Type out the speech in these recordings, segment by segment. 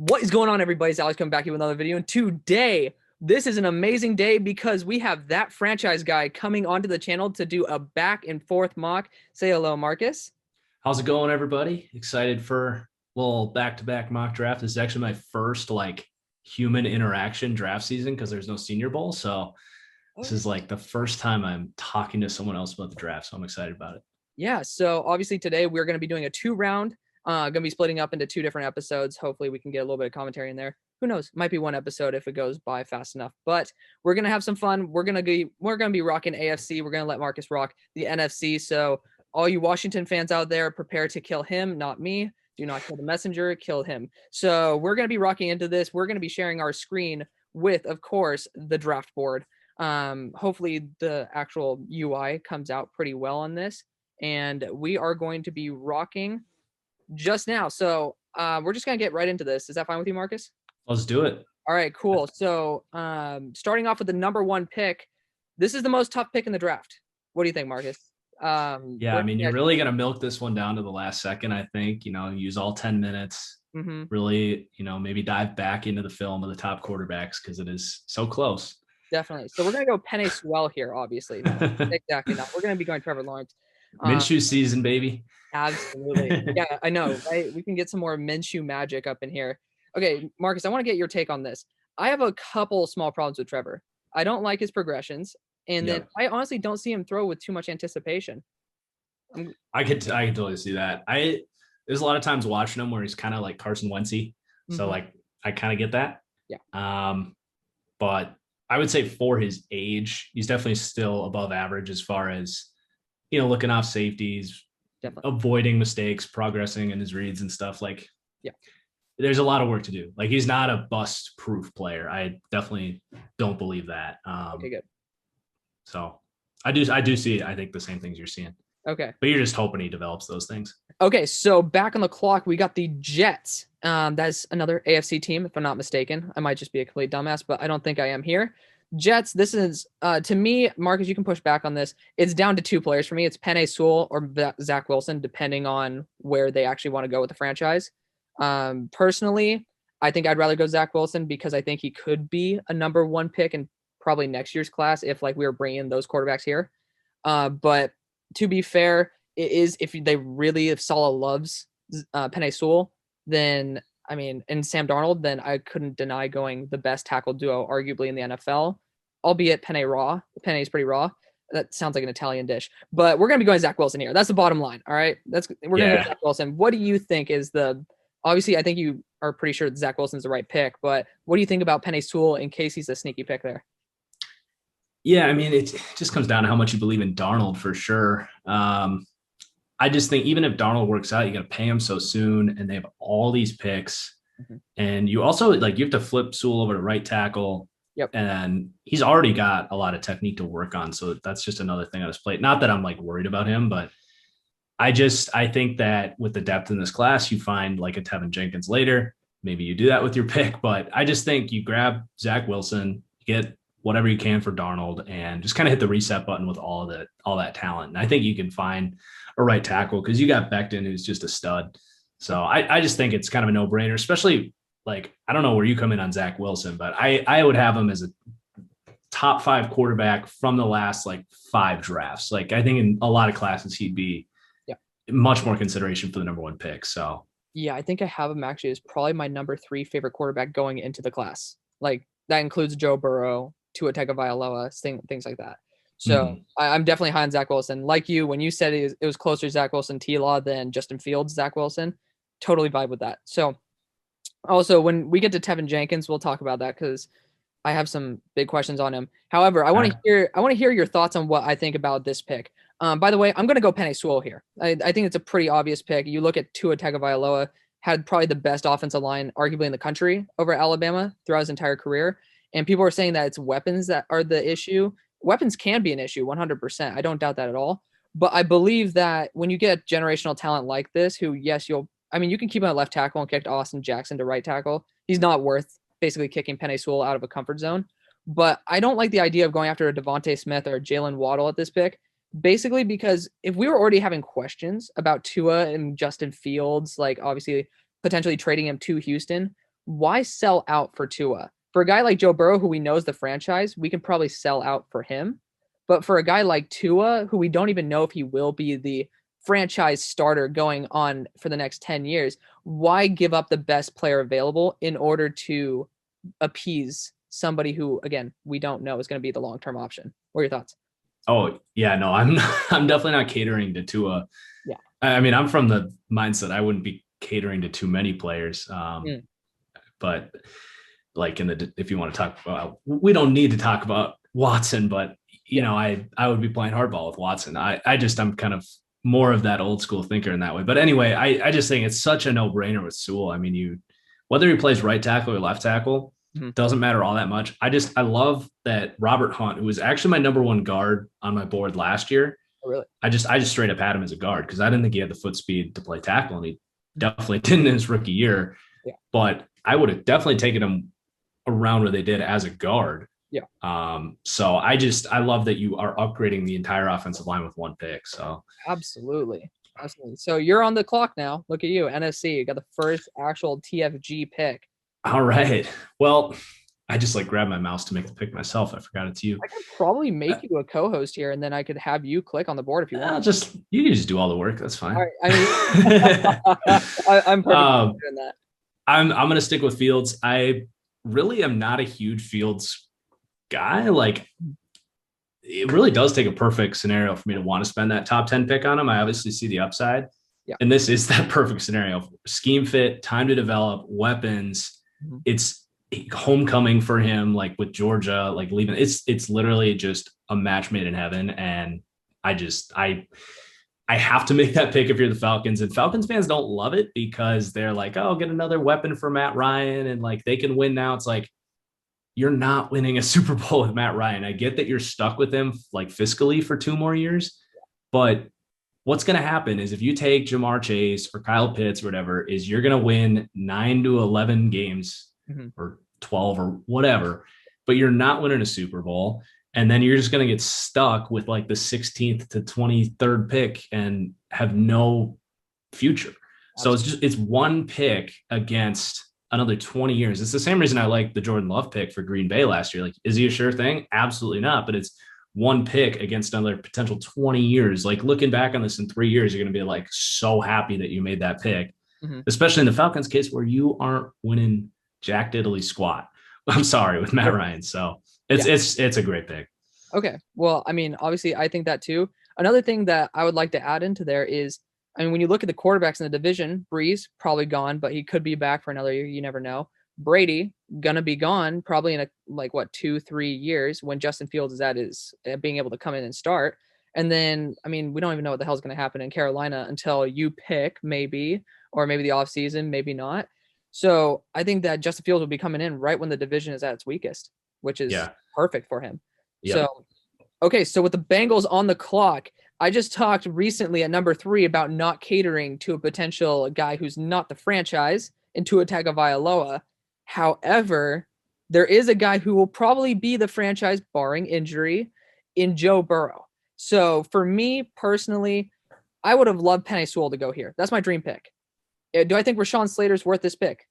What is going on, everybody? It's Alex coming back here with another video. And today, this is an amazing day because we have that franchise guy coming onto the channel to do a back and forth mock. Say hello, Marcus. How's it going, everybody? Excited for a little back-to-back mock draft. This is actually my first human interaction draft season because there's no Senior Bowl. So this is the first time I'm talking to someone else about the draft. So I'm excited about it. Yeah, so obviously today we're going to be doing a 2-round. Going to be splitting up into 2 different episodes. Hopefully we can get a little bit of commentary in there. Who knows? Might be 1 episode if it goes by fast enough. But we're going to have some fun. We're going to be rocking AFC. We're going to let Marcus rock the NFC. So all you Washington fans out there, prepare to kill him, not me. Do not kill the messenger, kill him. So we're going to be rocking into this. We're going to be sharing our screen with, of course, the draft board. Hopefully the actual UI comes out pretty well on this. And we are going to be rocking just now. So we're just going to get right into this. Is that fine with you, Marcus? Let's do it. All right, cool. So starting off with the number 1 pick, this is the most tough pick in the draft. What do you think, Marcus? Yeah, I mean, you're really going to milk this one down to the last second, I think. Use all 10 minutes. Really, maybe dive back into the film of the top quarterbacks because it is so close. Definitely. So we're going to go Penny Swell here, obviously. No, exactly not. We're going to be going Trevor Lawrence. Minshew season, baby. Absolutely. Yeah, I know, right? We can get some more Minshew magic up in here. Okay, Marcus, I want to get your take on this. I have a couple small problems with Trevor. I don't like his progressions, and then I honestly don't see him throw with too much anticipation. I could totally see that. There's a lot of times watching him where he's kind of like Carson Wentzy. So I kind of get that. Yeah. But I would say for his age, he's definitely still above average as far as looking off safeties, avoiding mistakes, progressing in his reads and stuff. There's a lot of work to do. He's not a bust-proof player. I definitely don't believe that. Okay, good. So I do see, I think, the same things you're seeing. Okay. But you're just hoping he develops those things. Okay, so back on the clock, we got the Jets. That's another AFC team, if I'm not mistaken. I might just be a complete dumbass, but I don't think I am here. Jets, this is, to me, Marcus, you can push back on this. It's down to 2 players for me. It's Penei Sewell or Zach Wilson, depending on where they actually want to go with the franchise. Personally, I think I'd rather go Zach Wilson because I think he could be a number 1 pick in probably next year's class if we were bringing those quarterbacks here. But to be fair, it is if Saleh loves Penei Sewell, then and Sam Darnold, then I couldn't deny going the best tackle duo arguably in the NFL, albeit Penei raw. Penei's pretty raw. That sounds like an Italian dish, but we're going to be going Zach Wilson here. That's the bottom line. All right. We're going to go Zach Wilson. What do you think is obviously I think you are pretty sure that Zach Wilson's the right pick, but what do you think about Penei Sewell in case he's a sneaky pick there? Yeah. I mean, it just comes down to how much you believe in Darnold for sure. I just think even if Darnold works out, you got to pay him so soon, and they have all these picks. And you also you have to flip Sewell over to right tackle. Yep. And he's already got a lot of technique to work on. So that's just another thing on his plate. Not that I'm worried about him, but I think that with the depth in this class, you find a Tevin Jenkins later. Maybe you do that with your pick, but I just think you grab Zach Wilson, get whatever you can for Darnold, and just kind of hit the reset button with all that talent. And I think you can find a right tackle because you got Becton, who's just a stud. So I just think it's kind of a no-brainer, especially I don't know where you come in on Zach Wilson, but I would have him as a top 5 quarterback from the last 5 drafts. I think in a lot of classes he'd be much more consideration for the number 1 pick. So yeah, I think I have him actually as probably my number 3 favorite quarterback going into the class. That includes Joe Burrow, Tua Tagovailoa, things like that. So I'm definitely high on Zach Wilson. Like you, when you said it was closer to Zach Wilson T-Law than Justin Fields, Zach Wilson, totally vibe with that. So also when we get to Tevin Jenkins, we'll talk about that because I have some big questions on him. However, I want to hear your thoughts on what I think about this pick. By the way, I'm going to go Penei Sewell here. I think it's a pretty obvious pick. You look at Tua Tagovailoa, had probably the best offensive line arguably in the country over Alabama throughout his entire career. And people are saying that it's weapons that are the issue. Weapons can be an issue 100%. I don't doubt that at all. But I believe that when you get generational talent like this, who, yes, you can keep him at left tackle and kick Austin Jackson to right tackle. He's not worth basically kicking Penei Sewell out of a comfort zone. But I don't like the idea of going after a Devontae Smith or a Jalen Waddle at this pick basically because if we were already having questions about Tua and Justin Fields, like obviously potentially trading him to Houston, why sell out for Tua? For a guy like Joe Burrow, who we know is the franchise, we can probably sell out for him. But for a guy like Tua, who we don't even know if he will be the franchise starter going on for the next 10 years, why give up the best player available in order to appease somebody who, again, we don't know is going to be the long-term option? What are your thoughts? Oh yeah, no, I'm not, I'm definitely not catering to Tua. Yeah. I mean, I'm from the mindset I wouldn't be catering to too many players. But like if you want to talk about, we don't need to talk about Watson, but you know, I would be playing hardball with Watson. I'm kind of more of that old school thinker in that way. But anyway, I just think it's such a no brainer with Sewell. I mean, whether he plays right tackle or left tackle, doesn't matter all that much. I love that Robert Hunt, who was actually my number one guard on my board last year. Oh, really? I just straight up had him as a guard because I didn't think he had the foot speed to play tackle, and he definitely didn't in his rookie year. Yeah. But I would have definitely taken him around where they did as a guard. Yeah. So I love that you are upgrading the entire offensive line with one pick. So absolutely. So you're on the clock now. Look at you, NFC. You got the first actual TFG pick. All right. Well, I just grabbed my mouse to make the pick myself. I forgot it's you. I could probably make you a co-host here, and then I could have you click on the board if you want. You can just do all the work. That's fine. All right. I mean, I'm perfect doing that. I'm going to stick with Fields. I really am not a huge Fields guy. It really does take a perfect scenario for me to want to spend that top 10 pick on him. I obviously see the upside. Yeah. And this is that perfect scenario. Scheme fit, time to develop, weapons. It's homecoming for him, with Georgia, leaving. It's literally just a match made in heaven. And I have to make that pick if you're the Falcons. And Falcons fans don't love it because they're like, oh, get another weapon for Matt Ryan. And they can win now. It's you're not winning a Super Bowl with Matt Ryan. I get that you're stuck with him fiscally for 2 more years, but what's going to happen is if you take Jamar Chase or Kyle Pitts or whatever, is you're going to win 9 to 11 games or 12 or whatever, but you're not winning a Super Bowl. And then you're just going to get stuck with the 16th to 23rd pick and have no future. Absolutely. So it's one pick against another 20 years. It's the same reason I like the Jordan Love pick for Green Bay last year. Is he a sure thing? Absolutely not. But it's one pick against another potential 20 years. Looking back on this in 3 years, you're going to be so happy that you made that pick, especially in the Falcons case where you aren't winning jack diddly squat. I'm sorry, with Matt Ryan. So it's a great pick. Okay. Well, I mean, obviously I think that too. Another thing that I would like to add into there is, I mean, when you look at the quarterbacks in the division, Breeze probably gone, but he could be back for another year. You never know. Brady gonna be gone probably in 2-3 years when Justin Fields is at his being able to come in and start. And then, I mean, we don't even know what the hell's going to happen in Carolina until you pick, maybe, or maybe the offseason, maybe not. So I think that Justin Fields will be coming in right when the division is at its weakest, which is perfect for him. Yep. So, okay. So with the Bengals on the clock, I just talked recently at number 3 about not catering to a potential guy who's not the franchise in Tua Tagovailoa. However, there is a guy who will probably be the franchise barring injury in Joe Burrow. So for me personally, I would have loved Penei Sewell to go here. That's my dream pick. Do I think Rashawn Slater's worth this pick?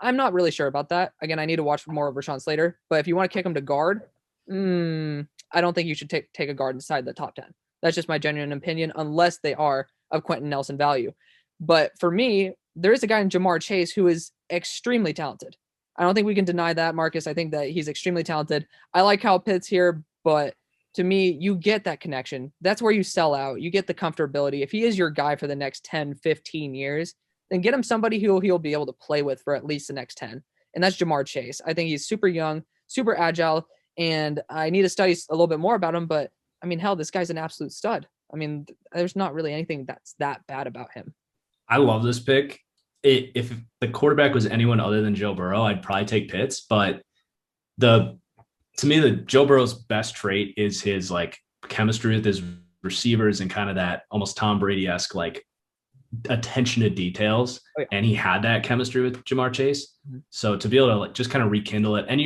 I'm not really sure about that. Again, I need to watch more of Rashawn Slater. But if you want to kick him to guard, I don't think you should take a guard inside the top 10. That's just my genuine opinion, unless they are of Quentin Nelson value. But for me, there is a guy in Jamar Chase who is extremely talented. I don't think we can deny that, Marcus. I think that he's extremely talented. I like Kyle Pitts here, but to me, you get that connection. That's where you sell out. You get the comfortability. If he is your guy for the next 10, 15 years, then get him somebody who he'll be able to play with for at least the next 10. And that's Jamar Chase. I think he's super young, super agile, and I need to study a little bit more about him, but I mean, hell, this guy's an absolute stud. I mean, there's not really anything that's that bad about him. I love this pick. If the quarterback was anyone other than Joe Burrow, I'd probably take Pitts. But to me, the Joe Burrow's best trait is his chemistry with his receivers and kind of that almost Tom Brady-esque attention to details. Oh, yeah. And he had that chemistry with Jamar Chase. So to be able to just kind of rekindle it, and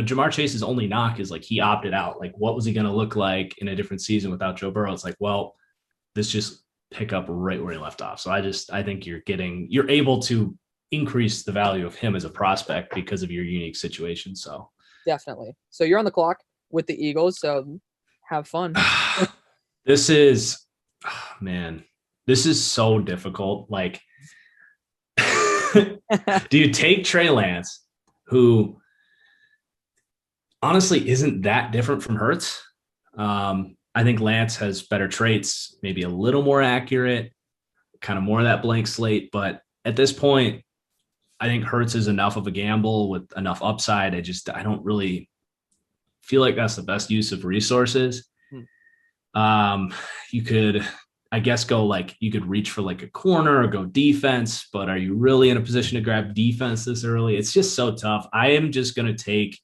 Jamar Chase's only knock is he opted out. What was he going to look like in a different season without Joe Burrow? It's this just pick up right where he left off. So I think you're able to increase the value of him as a prospect because of your unique situation. So definitely. So you're on the clock with the Eagles. So have fun. This is, man, this is so difficult. Like, do you take Trey Lance, who honestly isn't that different from Hurts? I think Lance has better traits, maybe a little more accurate, kind of more of that blank slate. But at this point, I think Hurts is enough of a gamble with enough upside. I don't really feel like that's the best use of resources. You could, I guess, you could reach for like a corner or go defense, but are you really in a position to grab defense this early? It's just so tough. I am just going to take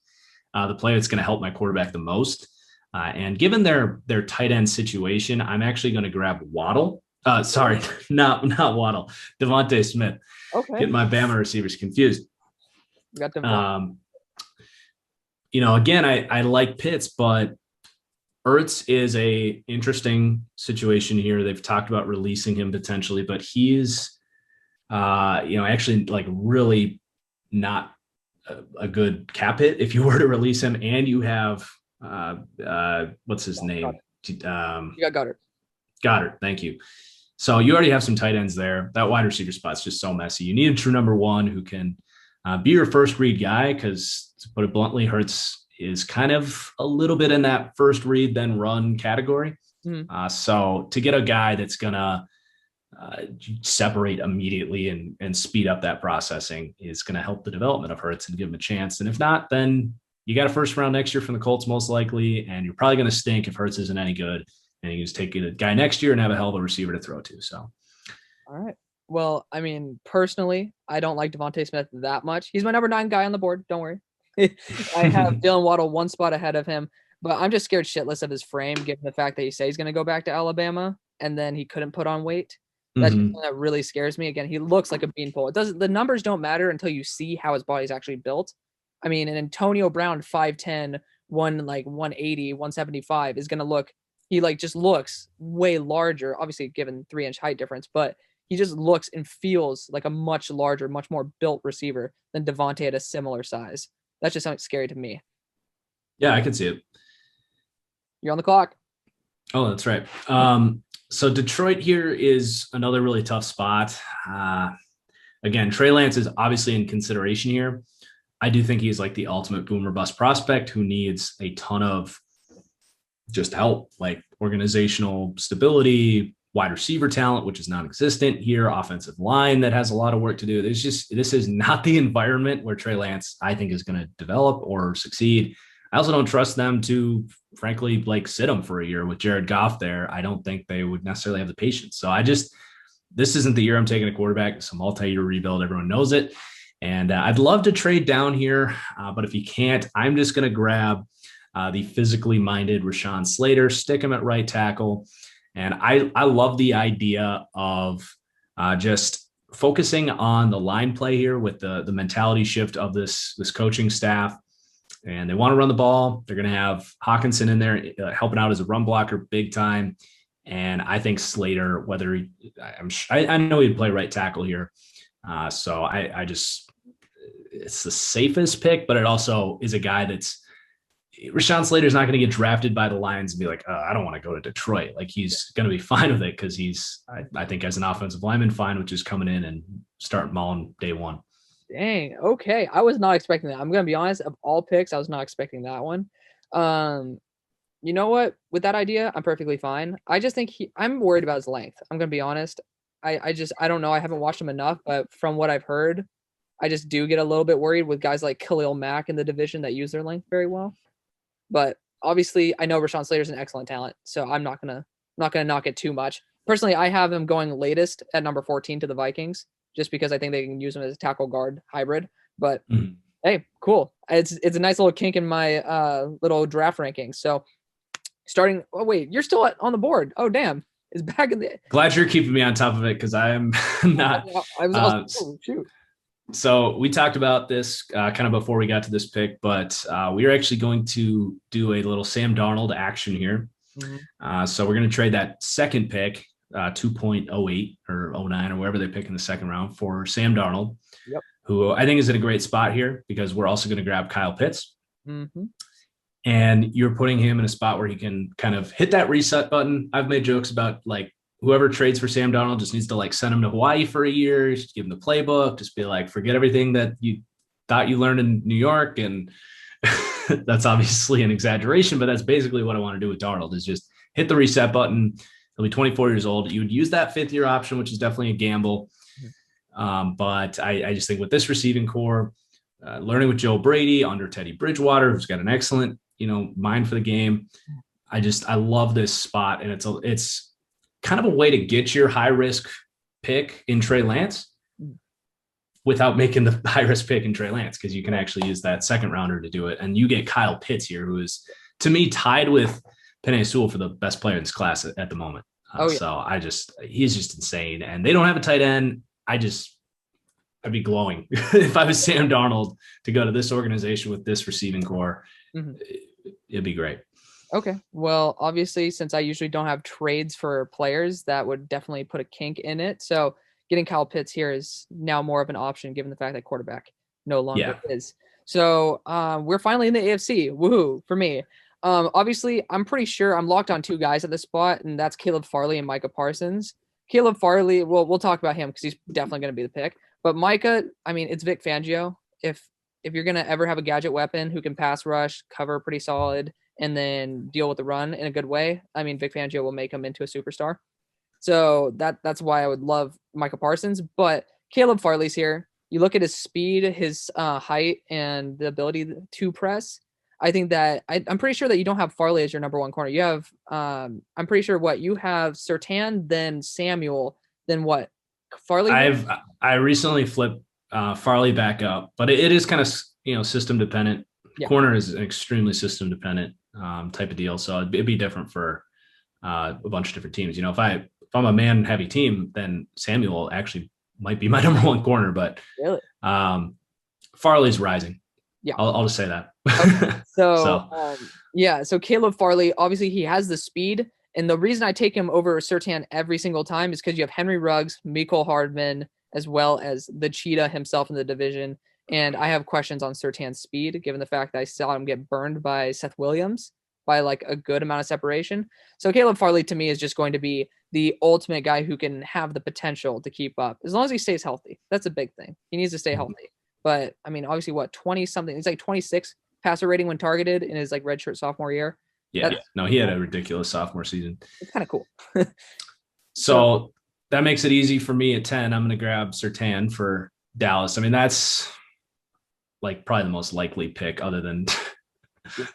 the player that's going to help my quarterback the most. And given their tight end situation, I'm actually going to grab Waddle. Sorry, not Waddle, Devontae Smith. Okay. Get my Bama receivers confused. Got them. Again, I like Pitts, but Ertz is a interesting situation here. They've talked about releasing him potentially, but he's, actually like really not a good cap hit if you were to release him. And you have, what's his name? You got Goddard. Goddard. Thank you. So you already have some tight ends there. That wide receiver spot's just so messy. You need a true number one who can be your first read guy, because to put it bluntly, Hurts is kind of a little bit in that first read, then run category. So to get a guy that's going to separate immediately and speed up that processing is going to help the development of Hurts and give him a chance. And if not, then you got a first round next year from the Colts, most likely, and you're probably going to stink if Hurts isn't any good. And you just take a guy next year and have a hell of a receiver to throw to. So, all right. Well, I mean, personally, I don't like Devontae Smith that much. He's my number 9 guy on the board. Don't worry. I have Dylan Waddle one spot ahead of him, but I'm just scared shitless of his frame, given the fact that he says he's going to go back to Alabama and then he couldn't put on weight. That's something that really scares me. Again, he looks like a beanpole. The numbers don't matter until you see how his body's actually built. I mean, an Antonio Brown 5'10", 180, 175 is going to look. He just looks way larger, obviously given 3-inch height difference, but he just looks and feels like a much larger, much more built receiver than Devontae at a similar size. That's just something scary to me. Yeah, I can see it. You're on the clock. Oh, that's right. So Detroit here is another really tough spot. Again, Trey Lance is obviously in consideration here. I do think he's like the ultimate boomer bust prospect who needs a ton of just help, like organizational stability, wide receiver talent, which is non-existent here, offensive line that has a lot of work to do. This is not the environment where Trey Lance, I think, is going to develop or succeed. I also don't trust them to, frankly, sit him for a year with Jared Goff there. I don't think they would necessarily have the patience. So this isn't the year I'm taking a quarterback. It's a multi-year rebuild. Everyone knows it. And I'd love to trade down here, but if you can't, I'm just going to grab the physically minded Rashawn Slater, stick him at right tackle. And I love the idea of just focusing on the line play here with the mentality shift of this coaching staff. And they want to run the ball. They're going to have Hawkinson in there helping out as a run blocker big time. And I think Slater, I know he'd play right tackle here. So it's the safest pick, but it also is a guy Rashawn Slater's not going to get drafted by the Lions and be like, I don't want to go to Detroit. He's going to be fine with it because I think as an offensive lineman, fine with just coming in and start mauling day one. Dang. Okay. I was not expecting that. I'm going to be honest. Of all picks, I was not expecting that one. You know what? With that idea, I'm perfectly fine. I just think I'm worried about his length. I'm going to be honest. I don't know. I haven't watched him enough, but from what I've heard, I just do get a little bit worried with guys like Khalil Mack in the division that use their length very well. But obviously, I know Rashawn Slater's an excellent talent, so I'm not gonna knock it too much. Personally, I have him going latest at number 14 to the Vikings, just because I think they can use him as a tackle guard hybrid. But hey, cool. It's a nice little kink in my little draft rankings. So starting. Oh wait, you're still on the board. Oh damn, it's back in the. Glad you're keeping me on top of it because I am not. I was shoot. So we talked about this kind of before we got to this pick, but we are actually going to do a little Sam Darnold action here. So we're going to trade that second pick 2.08 or 09 or wherever they pick in the second round for Sam Darnold, Yep. who I think is in a great spot here because we're also going to grab Kyle Pitts. Mm-hmm. And you're putting him in a spot where he can kind of hit that reset button. I've made jokes about like whoever trades for Sam Darnold just needs to like send him to Hawaii for a year, just give him the playbook, just be like, forget everything that you thought you learned in New York. And that's obviously an exaggeration, but that's basically what I want to do with Darnold is just hit the reset button. He'll be 24 years old. You would use that 5th-year option, which is definitely a gamble. But I just think with this receiving core, learning with Joe Brady under Teddy Bridgewater, who's got an excellent, mind for the game. I love this spot. And it's kind of a way to get your high risk pick in Trey Lance without making the high risk pick in Trey Lance, because you can actually use that second rounder to do it. And you get Kyle Pitts here, who is to me tied with Penei Sewell for the best player in this class at the moment. So he's just insane. And they don't have a tight end. I'd be glowing if I was Sam Darnold to go to this organization with this receiving core. Mm-hmm. It'd be great. Okay. Well, obviously, since I usually don't have trades for players, that would definitely put a kink in it. So getting Kyle Pitts here is now more of an option, given the fact that quarterback no longer is. So we're finally in the AFC. Woohoo for me. Obviously, I'm pretty sure I'm locked on 2 guys at this spot, and that's Caleb Farley and Micah Parsons. Caleb Farley, we'll talk about him because he's definitely going to be the pick. But Micah, I mean, it's Vic Fangio. If you're going to ever have a gadget weapon who can pass rush, cover pretty solid, and then deal with the run in a good way, I mean, Vic Fangio will make him into a superstar. So that's why I would love Micah Parsons. But Caleb Farley's here. You look at his speed, his height, and the ability to press. I think that I'm pretty sure that you don't have Farley as your number 1 corner. You have, I'm pretty sure you have Surtain, then Samuel, then what? Farley? I recently flipped Farley back up, but it is kind of, system dependent. Yeah. Corner is an extremely system dependent type of deal. So it'd be different for a bunch of different teams. If I'm a man heavy team, then Samuel actually might be my number 1 corner, but really? Farley's rising. Yeah. I'll just say that. Okay. So Caleb Farley, obviously he has the speed. And the reason I take him over Surtain every single time is because you have Henry Ruggs, Mecole Hardman, as well as the Cheetah himself in the division. And I have questions on Surtain's speed, given the fact that I saw him get burned by Seth Williams by like a good amount of separation. So Caleb Farley to me is just going to be the ultimate guy who can have the potential to keep up as long as he stays healthy. That's a big thing. He needs to stay healthy. But I mean, obviously 20 something, he's like 26 passer rating when targeted in his like redshirt sophomore year. Yeah. No, he had a ridiculous sophomore season. It's kind of cool. So that makes it easy for me at 10. I'm going to grab Surtain for Dallas. I mean, that's like probably the most likely pick other than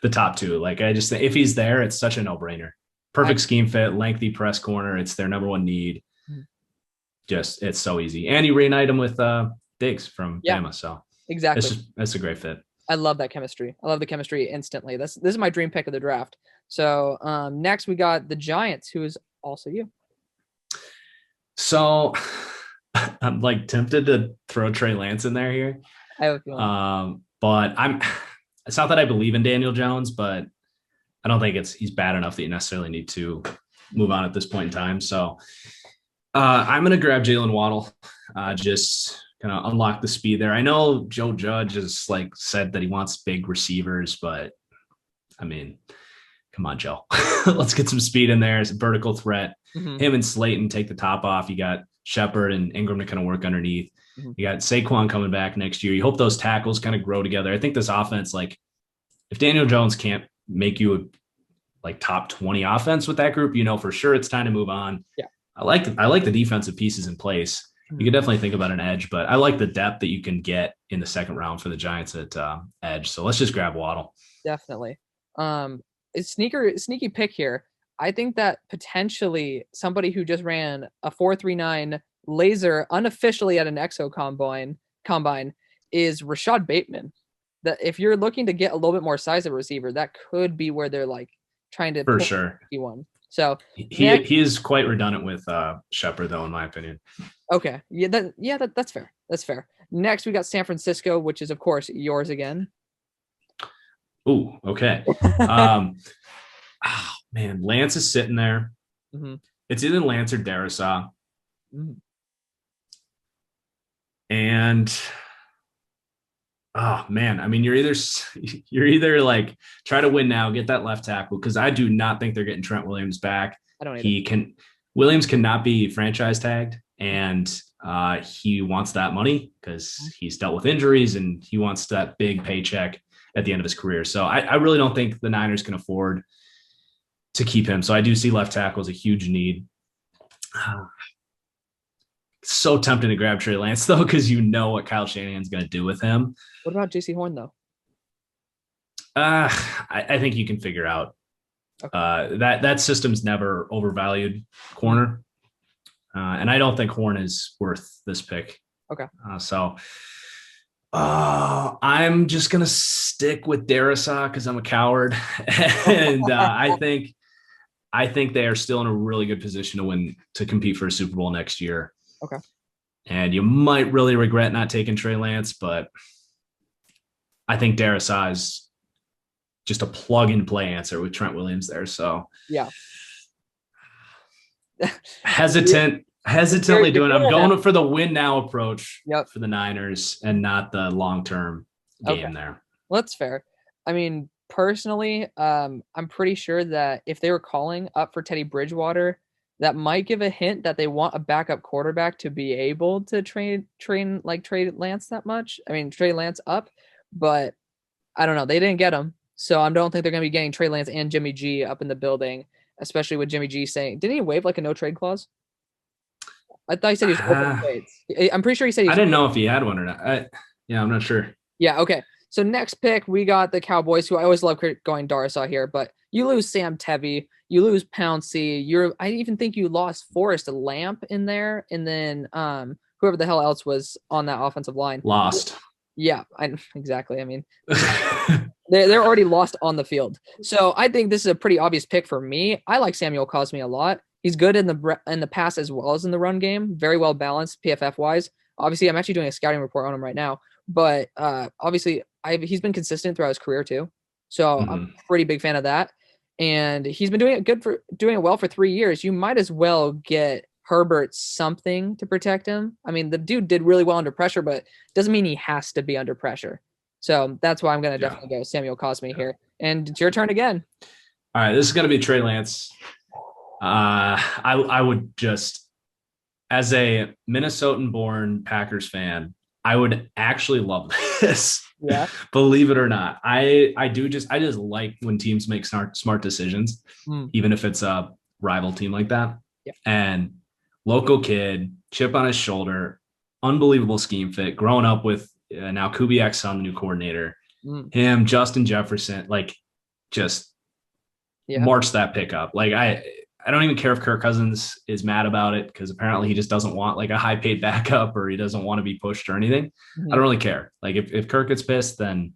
the top 2. Like I just think if he's there, it's such a no-brainer. Perfect scheme fit, lengthy press corner. It's their number 1 need. Just it's so easy. And you reunite him with Diggs from Bama. So exactly. That's a great fit. I love that chemistry. I love the chemistry instantly. This is my dream pick of the draft. So next we got the Giants, who is also you. So I'm like tempted to throw Trey Lance in there here. I have a feeling. But it's not that I believe in Daniel Jones, but I don't think he's bad enough that you necessarily need to move on at this point in time. So I'm going to grab Jalen Waddle, just kind of unlock the speed there. I know Joe Judge has like said that he wants big receivers, but I mean, come on, Joe, let's get some speed in there. It's a vertical threat. Mm-hmm. Him and Slayton take the top off. You got Shepard and Ingram to kind of work underneath. Mm-hmm. You got Saquon coming back next year. You hope those tackles kind of grow together. I think this offense, like if Daniel Jones can't make you a like top 20 offense with that group, for sure it's time to move on. Yeah. I like the defensive pieces in place. You could definitely think about an edge, but I like the depth that you can get in the second round for the Giants at edge. So let's just grab Waddle. Definitely. It's sneaky pick here. I think that potentially somebody who just ran a 4.39 laser unofficially at an Exo combine is Rashad Bateman. That if you're looking to get a little bit more size of a receiver, that could be where they're like trying to for sure. One. So he is quite redundant with Shepard, though, in my opinion. Okay, that's fair. That's fair. Next, we got San Francisco, which is of course yours again. Ooh, okay. Oh man, Lance is sitting there, It's either Lance or Darisaw. Mm. And oh man, I mean, you're either like try to win now, get that left tackle, because I do not think they're getting Trent Williams back. I don't either. Williams cannot be franchise tagged, and he wants that money because he's dealt with injuries and he wants that big paycheck at the end of his career. So I really don't think the Niners can afford to keep him. So I do see left tackle as a huge need. So tempting to grab Trey Lance though, because you know what Kyle Shanahan's going to do with him. What about JC Horn though? I think you can figure out. Okay. That system's never overvalued corner, and I don't think Horn is worth this pick. Okay. So I'm just gonna stick with Darisaw because I'm a coward, and I think they are still in a really good position to compete for a Super Bowl next year. Okay. And you might really regret not taking Trey Lance, but I think Darisaw is just a plug and play answer with Trent Williams there. So yeah. Hesitantly doing. I'm going for the win now approach for the Niners and not the long-term game there. Well, that's fair. I mean, personally, I'm pretty sure that if they were calling up for Teddy Bridgewater, that might give a hint that they want a backup quarterback to be able to trade Lance that much. I mean, trade Lance up, but I don't know. They didn't get him. So I don't think they're going to be getting Trey Lance and Jimmy G up in the building, especially with Jimmy G saying, didn't he waive like a no trade clause? I thought he said he was open trades. I'm pretty sure he said I didn't know if he had one or not. I'm not sure. Yeah, okay. So next pick, we got the Cowboys, who I always love going Darisaw here, but you lose Sam Tevy, you lose Pouncey. I even think you lost Forrest Lamp in there, and then whoever the hell else was on that offensive line. Lost. Yeah, exactly. I mean, they're already lost on the field. So I think this is a pretty obvious pick for me. I like Samuel Cosme a lot. He's good in the pass as well as in the run game. Very well balanced PFF wise. Obviously, I'm actually doing a scouting report on him right now. But obviously, he's been consistent throughout his career too. So I'm a pretty big fan of that. And he's been doing it well for 3 years. You might as well get Herbert something to protect him. I mean, the dude did really well under pressure, but doesn't mean he has to be under pressure. So that's why I'm going to definitely go Samuel Cosme here. And it's your turn again. All right, this is going to be Trey Lance. I would just, as a Minnesotan-born Packers fan, I would actually love this. Yeah. Believe it or not. I just like when teams make smart decisions, even if it's a rival team like that. Yeah. And local kid, chip on his shoulder, unbelievable scheme fit, growing up with now Kubiak's son, the new coordinator, him, Justin Jefferson, like just march that pick up. Like I don't even care if Kirk Cousins is mad about it because apparently he just doesn't want like a high paid backup or he doesn't want to be pushed or anything. I don't really care. Like if Kirk gets pissed, then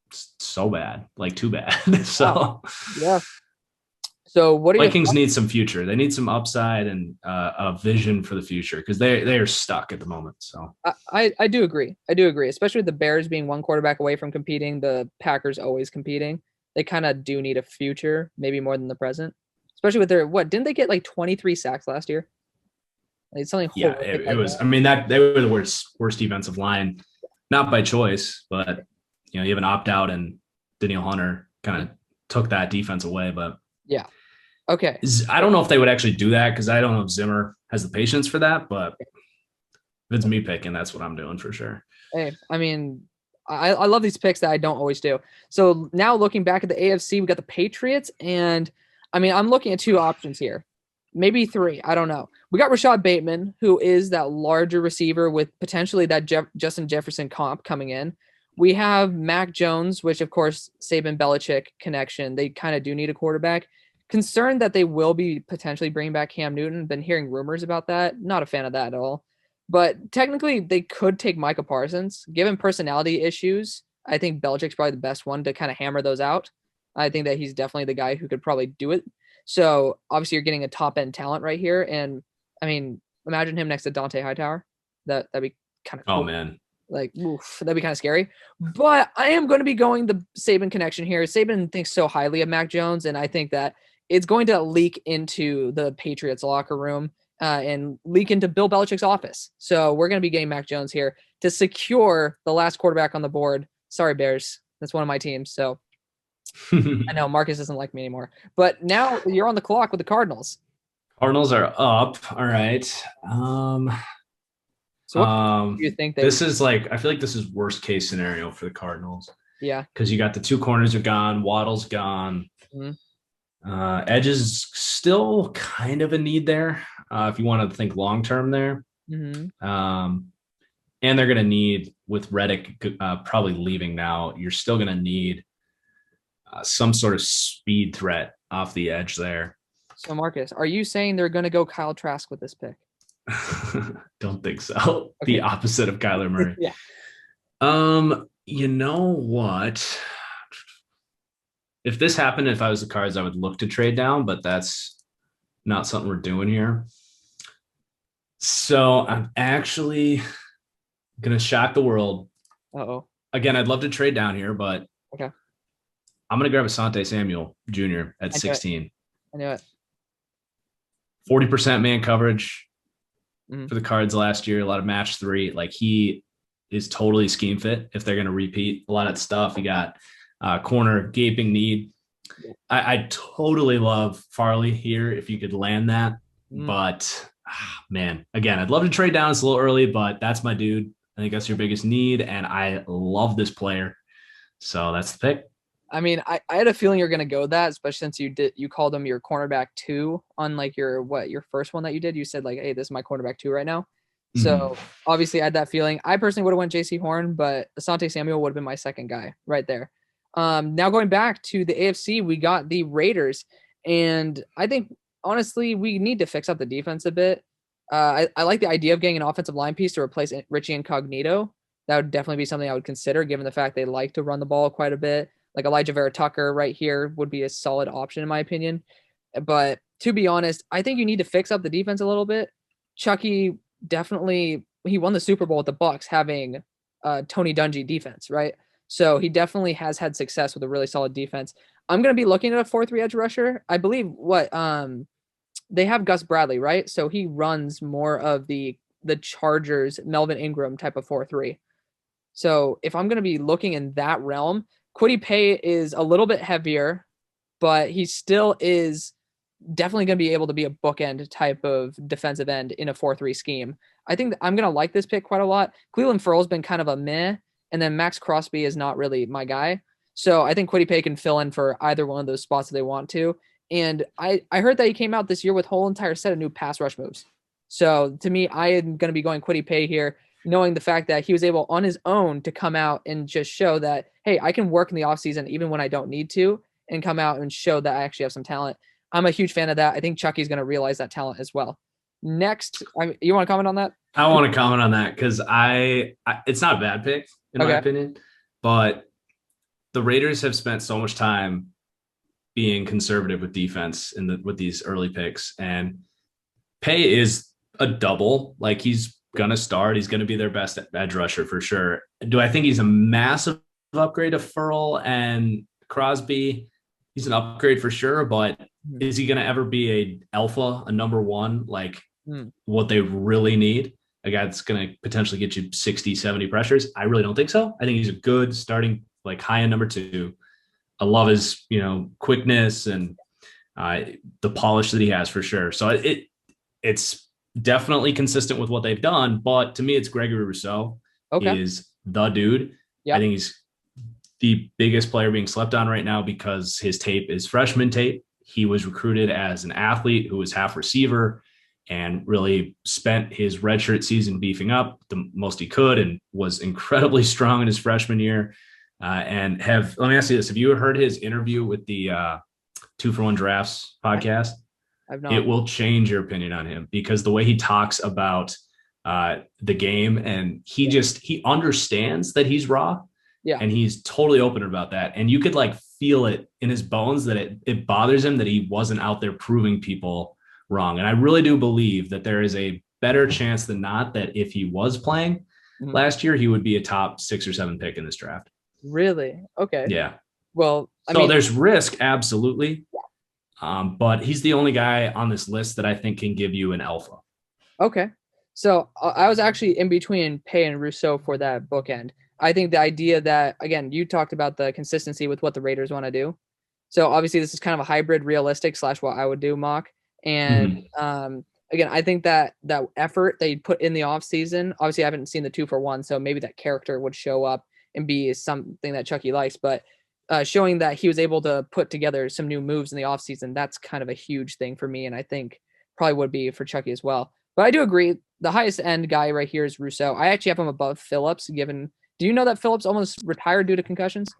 it's so bad, like too bad. So yeah. So what do Vikings need some future. They need some upside and a vision for the future because they are stuck at the moment. So I do agree. I do agree, especially with the Bears being one quarterback away from competing, the Packers always competing. They kind of do need a future, maybe more than the present. Especially with their didn't they get like 23 sacks last year? Like something. Yeah, it was. I mean they were the worst defensive line, not by choice, but you have an opt out and Danielle Hunter kind of took that defense away. But yeah, okay. I don't know if they would actually do that because I don't know if Zimmer has the patience for that. But if it's me picking, that's what I'm doing for sure. Hey, I mean, I love these picks that I don't always do. So now looking back at the AFC, we got the Patriots and. I mean, I'm looking at two options here, maybe three. I don't know. We got Rashad Bateman, who is that larger receiver with potentially that Justin Jefferson comp coming in. We have Mac Jones, which, of course, Saban Belichick connection. They kind of do need a quarterback. Concerned that they will be potentially bringing back Cam Newton. Been hearing rumors about that. Not a fan of that at all. But technically, they could take Micah Parsons. Given personality issues, I think Belichick's probably the best one to kind of hammer those out. I think that he's definitely the guy who could probably do it. So obviously you're getting a top end talent right here. And I mean, imagine him next to Dante Hightower. That'd be kind of cool. Oh man. Like, oof, that'd be kind of scary. But I am going to be going the Saban connection here. Saban thinks so highly of Mac Jones. And I think that it's going to leak into the Patriots locker room and leak into Bill Belichick's office. So we're going to be getting Mac Jones here to secure the last quarterback on the board. Sorry, Bears. That's one of my teams. So I know Marcus doesn't like me anymore. But now you're on the clock with the Cardinals. Cardinals are up. All right. So what do you think this is like, I feel like this is worst case scenario for the Cardinals. Yeah. Because you got the two corners are gone. Waddle's gone. Mm-hmm. Edge is still kind of a need there if you want to think long term there. Mm-hmm. And they're going to need, with Reddick probably leaving now, you're still going to need some sort of speed threat off the edge there. So, Marcus, are you saying they're going to go Kyle Trask with this pick? Don't think so. Okay. The opposite of Kyler Murray. Yeah. You know what? If this happened, if I was the Cards, I would look to trade down, but that's not something we're doing here. So I'm actually going to shock the world. Uh-oh. Again, I'd love to trade down here, but okay. I'm going to grab Asante Samuel Jr. at 16. I knew it. 40% man coverage for the Cards last year. A lot of match 3. Like, he is totally scheme fit if they're going to repeat a lot of stuff. You got corner gaping need. I totally love Farley here if you could land that. But, man, again, I'd love to trade down. It's a little early, but that's my dude. I think that's your biggest need, and I love this player. So that's the pick. I mean, I had a feeling you're going to go that, especially since you called him your cornerback 2 on like your first one that you did. You said like, hey, this is my cornerback 2 right now. Mm-hmm. So obviously I had that feeling. I personally would have went JC Horn, but Asante Samuel would have been my second guy right there. Now going back to the AFC, we got the Raiders, and I think honestly we need to fix up the defense a bit. I like the idea of getting an offensive line piece to replace Richie Incognito. That would definitely be something I would consider, given the fact they like to run the ball quite a bit. Like Elijah Vera Tucker right here would be a solid option in my opinion. But to be honest, I think you need to fix up the defense a little bit. Chucky definitely, he won the Super Bowl with the Bucs having Tony Dungy defense, right? So he definitely has had success with a really solid defense. I'm going to be looking at a 4-3 edge rusher. I believe they have Gus Bradley, right? So he runs more of the Chargers, Melvin Ingram type of 4-3. So if I'm going to be looking in that realm, Kwity Paye is a little bit heavier, but he still is definitely going to be able to be a bookend type of defensive end in a 4-3 scheme. I think I'm going to like this pick quite a lot. Cleveland Ferrell's been kind of a meh, and then Max Crosby is not really my guy. So I think Kwity Paye can fill in for either one of those spots if they want to. And I heard that he came out this year with a whole entire set of new pass rush moves. So to me, I am going to be going Kwity Paye here, knowing the fact that he was able on his own to come out and just show that, hey, I can work in the offseason even when I don't need to, and come out and show that I actually have some talent. I'm a huge fan of that. I think Chucky's going to realize that talent as well. Next, you want to comment on that? I want to comment on that because it's not a bad pick in my opinion, but the Raiders have spent so much time being conservative with defense with these early picks, and Paye is a double. Like, he's going to start. He's going to be their best edge rusher for sure. Do I think he's a massive upgrade of Ferrell and Crosby? He's an upgrade for sure, but is he going to ever be a number 1, like what they really need? A guy that's going to potentially get you 60, 70 pressures? I really don't think so. I think he's a good starting, like, high-end number 2. I love his, quickness and the polish that he has for sure. So it's definitely consistent with what they've done, but to me, it's Gregory Rousseau. He is the dude. Yep. I think he's the biggest player being slept on right now because his tape is freshman tape. He was recruited as an athlete who was half receiver and really spent his redshirt season beefing up the most he could and was incredibly strong in his freshman year. Let me ask you this. Have you heard his interview with the 2-for-1 Drafts podcast? I've not. It will change your opinion on him because the way he talks about the game, and he understands that he's raw. Yeah. And he's totally open about that. And you could like feel it in his bones that it bothers him that he wasn't out there proving people wrong. And I really do believe that there is a better chance than not that if he was playing last year, he would be a top 6 or 7 pick in this draft. Really? Okay. Yeah. Well, I mean, there's risk. Absolutely. But he's the only guy on this list that I think can give you an alpha. Okay. So I was actually in between Pay and Rousseau for that bookend. I think the idea that, again, you talked about the consistency with what the Raiders want to do. So obviously this is kind of a hybrid realistic / what I would do mock. And again, I think that effort they put in the offseason, obviously I haven't seen the 2-for-1, so maybe that character would show up and be something that Chucky likes. But showing that he was able to put together some new moves in the offseason, that's kind of a huge thing for me. And I think probably would be for Chucky as well. But I do agree. The highest end guy right here is Rousseau. I actually have him above Phillips, given. Do you know that Phillips almost retired due to concussions?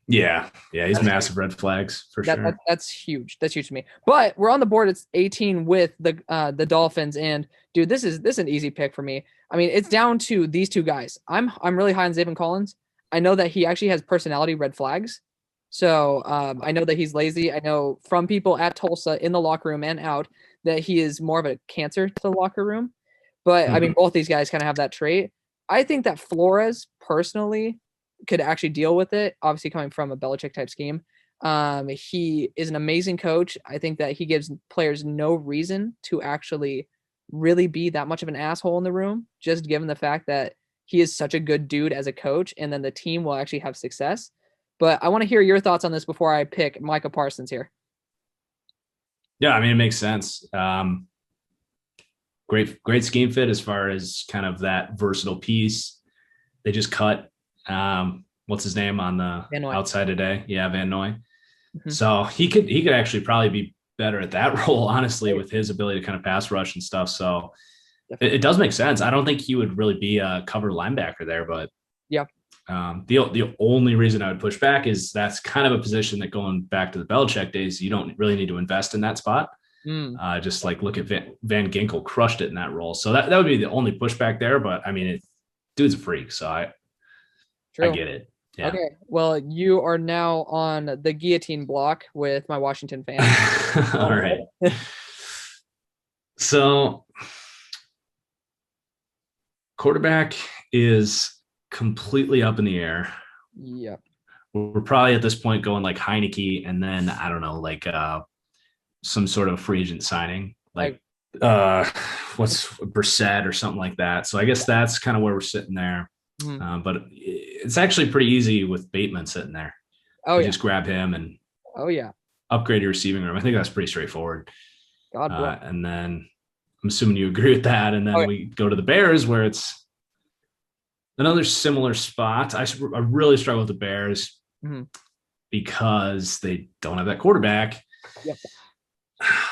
Yeah, he's massive red flags for sure. That's huge. That's huge to me. But we're on the board. It's 18 with the Dolphins, and dude, this is an easy pick for me. I mean, it's down to these two guys. I'm really high on Zaven Collins. I know that he actually has personality red flags. So I know that he's lazy. I know from people at Tulsa in the locker room and out that he is more of a cancer to the locker room. But I mean, both these guys kind of have that trait. I think that Flores personally could actually deal with it. Obviously, coming from a Belichick type scheme, he is an amazing coach. I think that he gives players no reason to actually really be that much of an asshole in the room, just given the fact that he is such a good dude as a coach, and then the team will actually have success. But I want to hear your thoughts on this before I pick Micah Parsons here. Yeah, I mean, it makes sense. Great scheme fit as far as kind of that versatile piece. They just cut what's his name on the outside today? Yeah, Van Noy. Mm-hmm. So he could actually probably be better at that role, honestly, with his ability to kind of pass rush and stuff. So it does make sense. I don't think he would really be a cover linebacker there, but yeah. The only reason I would push back is that's kind of a position that, going back to the Belichick days, you don't really need to invest in that spot. Just like look at Van Ginkel crushed it in that role. So that would be the only pushback there. But I mean, dude's a freak. So I get it. Yeah. Okay. Well, you are now on the guillotine block with my Washington fans. All right. So quarterback is completely up in the air. Yep. We're probably at this point going like Heineke, and then I don't know, like some sort of free agent signing, like what's Brissett or something like that. So I guess that's kind of where we're sitting there. But it's actually pretty easy with Bateman sitting there. Oh, just grab him and upgrade your receiving room. I think that's pretty straightforward. And then I'm assuming you agree with that. And then we go to the Bears, where it's another similar spot. I really struggle with the Bears because they don't have that quarterback. Yep.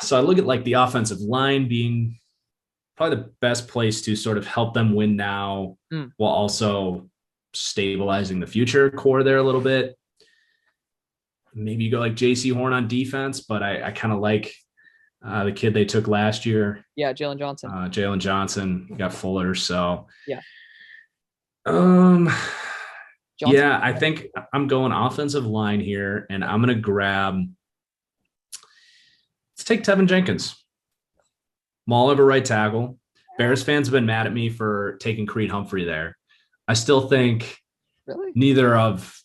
So I look at like the offensive line being probably the best place to sort of help them win now while also stabilizing the future core there a little bit. Maybe you go like JC Horn on defense, but I kind of like the kid they took last year. Yeah, Jalen Johnson. Jalen Johnson, got Fuller. So yeah. Yeah, I think I'm going offensive line here, and I'm going to grab. Let's take Tevin Jenkins. Maul over right tackle. Bears fans have been mad at me for taking Creed Humphrey there. I still think neither of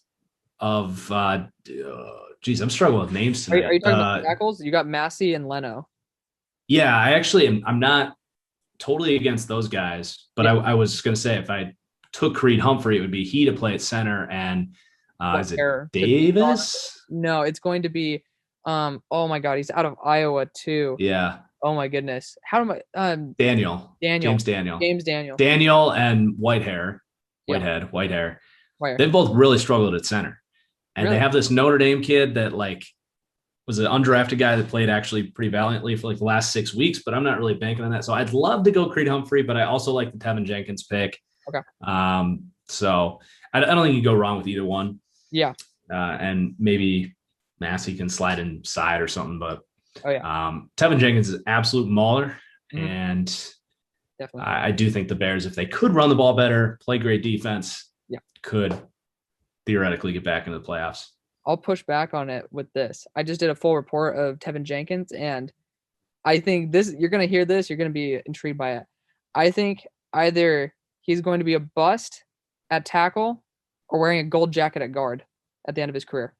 geez, I'm struggling with names tonight. Are you talking about tackles? You got Massey and Leno. Yeah, I'm not totally against those guys, but I was going to say if I took Creed Humphrey, it would be he to play at center, and is it Davis? No, it's going to be oh my God, he's out of Iowa too. Yeah. Oh my goodness. How am I James Daniel and Whitehair. They've both really struggled at center. And they have this Notre Dame kid that like was an undrafted guy that played actually pretty valiantly for like the last 6 weeks, but I'm not really banking on that. So I'd love to go Creed Humphrey, but I also like the Tevin Jenkins pick. Okay. So I don't think you go wrong with either one. Yeah. And maybe Massey can slide inside or something, but Tevin Jenkins is absolute mauler. And definitely. I do think the Bears, if they could run the ball better, play great defense, could theoretically get back into the playoffs. I'll push back on it with this. I just did a full report of Tevin Jenkins, and I think you're going to hear this. You're going to be intrigued by it. I think either he's going to be a bust at tackle or wearing a gold jacket at guard at the end of his career.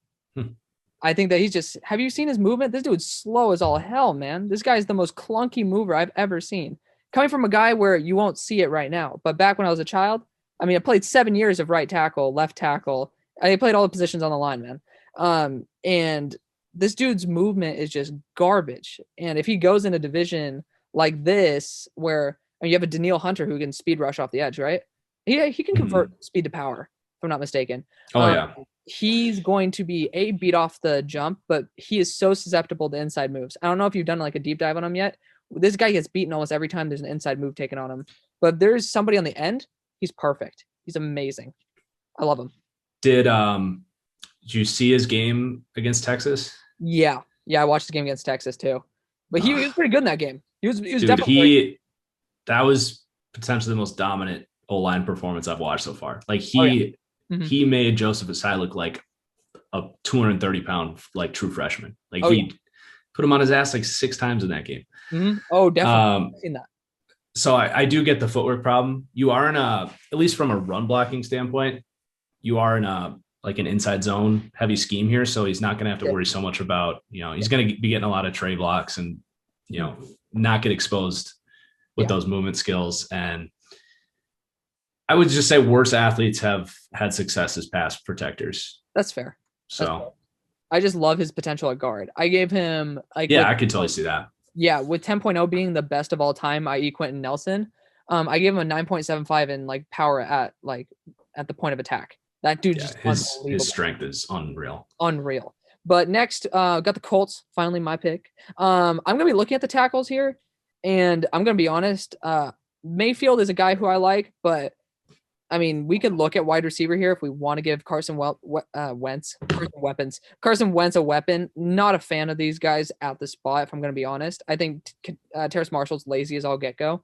I think that he's just, have you seen his movement? This dude's slow as all hell, man. This guy is the most clunky mover I've ever seen. Coming from a guy where you won't see it right now. But back when I was a child, I mean, I played 7 years of right tackle, left tackle. I played all the positions on the line, man. And this dude's movement is just garbage. And if he goes in a division like this, where I mean, you have a Daniil Hunter who can speed rush off the edge, right? He can convert speed to power, if I'm not mistaken. Oh, yeah. He's going to be beat off the jump, but he is so susceptible to inside moves. I don't know if you've done like a deep dive on him yet. This guy gets beaten almost every time there's an inside move taken on him. But there's somebody on the end. He's perfect. He's amazing. I love him. Did you see his game against Texas? Yeah. I watched the game against Texas too. But he was pretty good in that game. He was Dude, definitely that was potentially the most dominant O-line performance I've watched so far. Like he made Joseph Asai look like a 230-pound like true freshman. Like he put him on his ass like 6 times in that game. Mm-hmm. Oh, definitely. I've seen that. So I do get the footwork problem. You are in at least from a run blocking standpoint, you are in an inside zone heavy scheme here. So he's not going to have to worry so much about, he's going to be getting a lot of Trey blocks and, not get exposed with those movement skills. And I would just say worse athletes have had success as pass protectors. That's fair. So I just love his potential at guard. I gave him I could totally see that. Yeah, with 10.0 being the best of all time, i.e. Quentin Nelson, I gave him a 9.75 in like power at the point of attack. That dude his strength is unreal. Unreal. But next, got the Colts, finally my pick. I'm gonna be looking at the tackles here, and I'm gonna be honest. Mayfield is a guy who I like, but I mean, we could look at wide receiver here if we want to give Carson Wentz a weapon. Not a fan of these guys at the spot, if I'm going to be honest. I think Terrace Marshall's lazy as all get-go.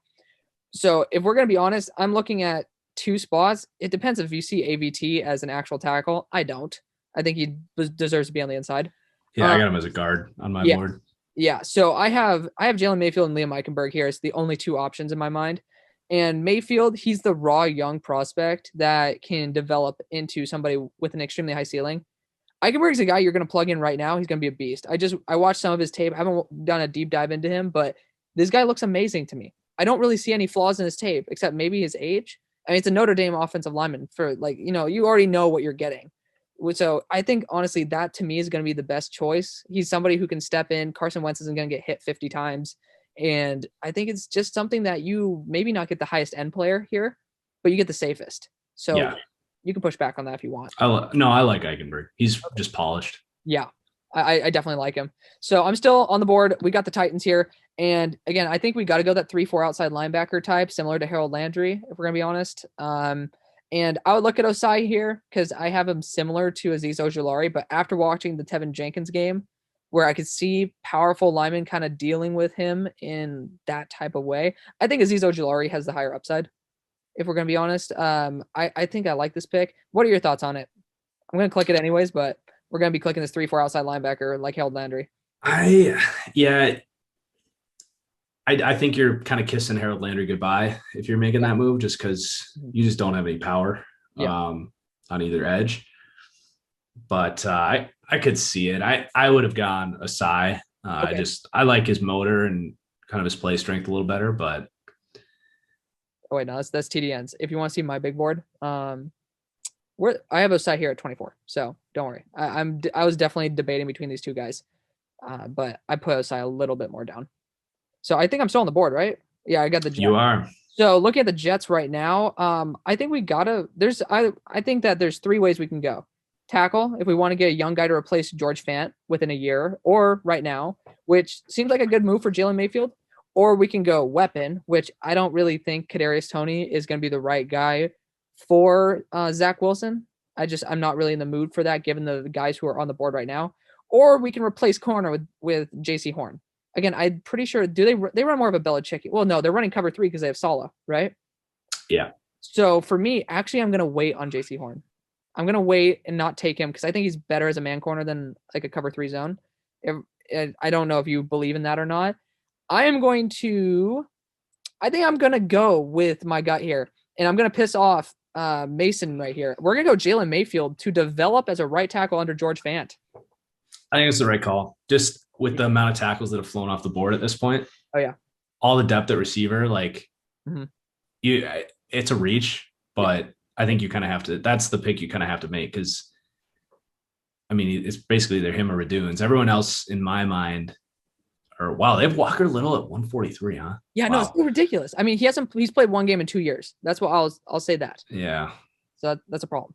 So if we're going to be honest, I'm looking at 2 spots. It depends if you see AVT as an actual tackle. I don't. I think he deserves to be on the inside. Yeah, I got him as a guard on my board. Yeah, so I have Jalen Mayfield and Liam Eichenberg here as the only 2 options in my mind. And Mayfield, he's the raw young prospect that can develop into somebody with an extremely high ceiling. Eichenberg's a guy you're going to plug in right now. He's going to be a beast. I watched some of his tape. I haven't done a deep dive into him, but this guy looks amazing to me. I don't really see any flaws in his tape, except maybe his age. I mean, it's a Notre Dame offensive lineman for you already know what you're getting. So I think, honestly, that to me is going to be the best choice. He's somebody who can step in. Carson Wentz isn't going to get hit 50 times. And I think it's just something that you maybe not get the highest end player here, but you get the safest. So you can push back on that if you want. I like Eichenberg. He's just polished. Yeah, I definitely like him. So I'm still on the board. We got the Titans here. And again, I think we got to go that 3-4 outside linebacker type, similar to Harold Landry, if we're going to be honest. And I would look at Osai here because I have him similar to Azeez Ojulari, but after watching the Tevin Jenkins game, where I could see powerful linemen kind of dealing with him in that type of way, I think Azeez Ojulari has the higher upside, if we're going to be honest. I think I like this pick. What are your thoughts on it? I'm going to click it anyways, but we're going to be clicking this 3-4 outside linebacker like Harold Landry. I think you're kind of kissing Harold Landry goodbye if you're making that move, just because you just don't have any power on either edge. But I could see it. I would have gone Asai. I like his motor and kind of his play strength a little better, but. Oh wait, no, that's TDNs. If you want to see my big board, I have Asai here at 24. So don't worry. I was definitely debating between these 2 guys, but I put Asai a little bit more down. So I think I'm still on the board, right? Yeah, I got the Jets. You are. So looking at the Jets right now, I think I think that there's 3 ways we can go. Tackle, if we want to get a young guy to replace George Fant within a year, or right now, which seems like a good move for Jalen Mayfield. Or we can go weapon, which I don't really think Kadarius Toney is going to be the right guy for Zach Wilson. I'm not really in the mood for that, given the guys who are on the board right now. Or we can replace corner with J.C. Horn. Again, I'm pretty sure. Do they run more of a Belichick? Well, no, they're running cover 3 because they have Saleh, right? Yeah. So for me, actually, I'm going to wait on J.C. Horn. I'm going to wait and not take him because I think he's better as a man corner than like a cover 3 zone. I don't know if you believe in that or not. I think I'm going to go with my gut here, and I'm going to piss off Mason right here. We're going to go Jalen Mayfield to develop as a right tackle under George Fant. I think it's the right call. Just with the amount of tackles that have flown off the board at this point. Oh yeah. All the depth at receiver, like Mm-hmm. it's a reach, but I think you kind of have to. That's the pick you kind of have to make because, I mean, it's basically either him or Raduns. Everyone else, in my mind, they have Walker Little at 143, huh? Yeah, no, it's ridiculous. I mean, he's played one game in 2 years. That's what I'll say that. Yeah. So that's a problem.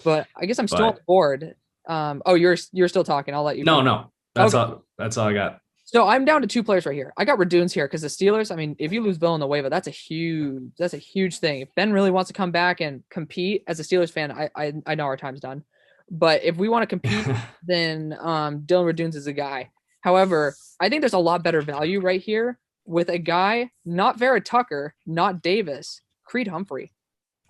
But I guess I'm still on the board. You're still talking. I'll let you. No. That's all I got. So I'm down to 2 players right here. I got Raduns here because the Steelers, I mean, if you lose Villanueva, that's a huge thing. If Ben really wants to come back and compete as a Steelers fan, I know our time's done. But if we want to compete, then Dylan Raduns is a guy. However, I think there's a lot better value right here with a guy, not Vera Tucker, not Davis, Creed Humphrey.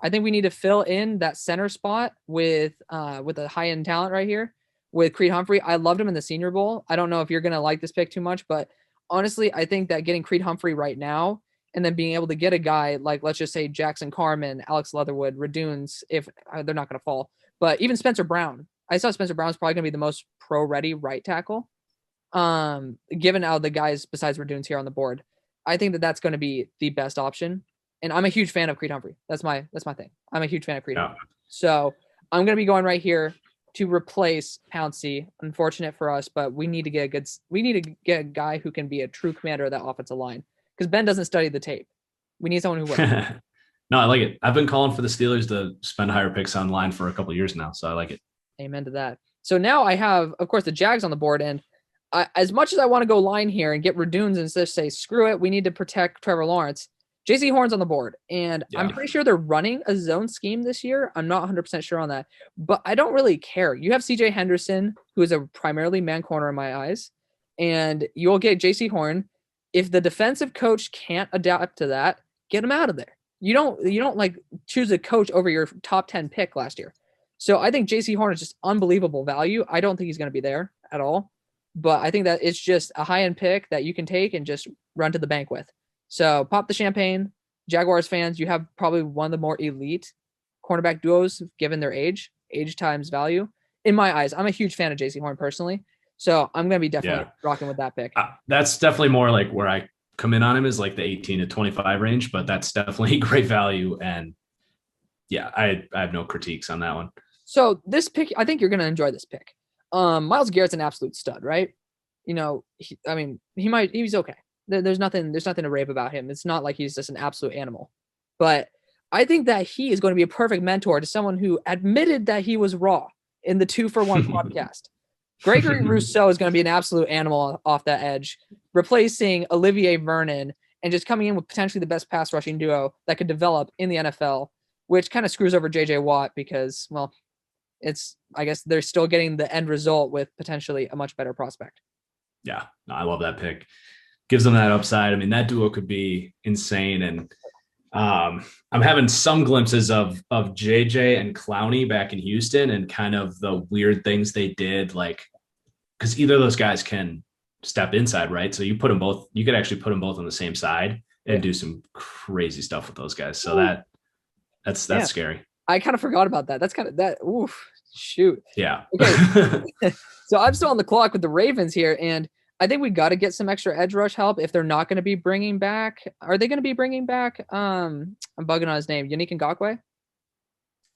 I think we need to fill in that center spot with a high-end talent right here with Creed Humphrey. I loved him in the Senior Bowl. I don't know if you're going to like this pick too much, but honestly, I think that getting Creed Humphrey right now and then being able to get a guy like, let's just say Jackson Carman, Alex Leatherwood, Raduns, if they're not going to fall, but even Spencer Brown. I saw Spencer Brown's probably going to be the most pro-ready right tackle. Given all the guys besides Raduns here on the board, I think that that's going to be the best option. And I'm a huge fan of Creed Humphrey. That's my thing. I'm a huge fan of Creed Humphrey. So I'm going to be going right here to replace Pouncey. Unfortunate for us, but we need to get a guy who can be a true commander of that offensive line because Ben doesn't study the tape. We need someone who will. No, I like it. I've been calling for the Steelers to spend higher picks on line for a couple of years now, so I like it. Amen to that. So now I have, of course, the Jags on the board, and as much as I want to go line here and get Raduns and just say, screw it, we need to protect Trevor Lawrence, JC Horn's on the board. And I'm pretty sure they're running a zone scheme this year. I'm not 100% sure on that, but I don't really care. You have CJ Henderson, who is a primarily man corner in my eyes, and you'll get JC Horn. If the defensive coach can't adapt to that, get him out of there. You don't like choose a coach over your top 10 pick last year. So I think JC Horn is just unbelievable value. I don't think he's going to be there at all. But I think that it's just a high-end pick that you can take and just run to the bank with. So pop the champagne. Jaguars fans, you have probably one of the more elite cornerback duos given their age times value. In my eyes, I'm a huge fan of JC Horn personally. So I'm going to be definitely rocking with that pick. That's definitely more like where I come in on him is like the 18 to 25 range, but that's definitely great value. And yeah, I have no critiques on that one. So this pick, I think you're going to enjoy this pick. Myles Garrett's an absolute stud, right? You know, he's okay. There's nothing to rave about him. It's not like he's just an absolute animal, but I think that he is going to be a perfect mentor to someone who admitted that he was raw in the 2-for-1 podcast. Gregory Rousseau is going to be an absolute animal off that edge, replacing Olivier Vernon and just coming in with potentially the best pass rushing duo that could develop in the NFL, which kind of screws over JJ Watt because, well, I guess they're still getting the end result with potentially a much better prospect. Yeah, no, I love that pick. Gives them that upside. I mean, that duo could be insane. And I'm having some glimpses of JJ and Clowney back in Houston and kind of the weird things they did, like, because either of those guys can step inside, right? So you could actually put them both on the same side and do some crazy stuff with those guys. So that's scary. I kind of forgot about that. That's kind of that. Oof, shoot. Yeah. Okay. So I'm still on the clock with the Ravens here, and I think we got to get some extra edge rush help if they're not going to be bringing back. Are they going to be bringing back? I'm bugging on his name. Yannick Ngakoue?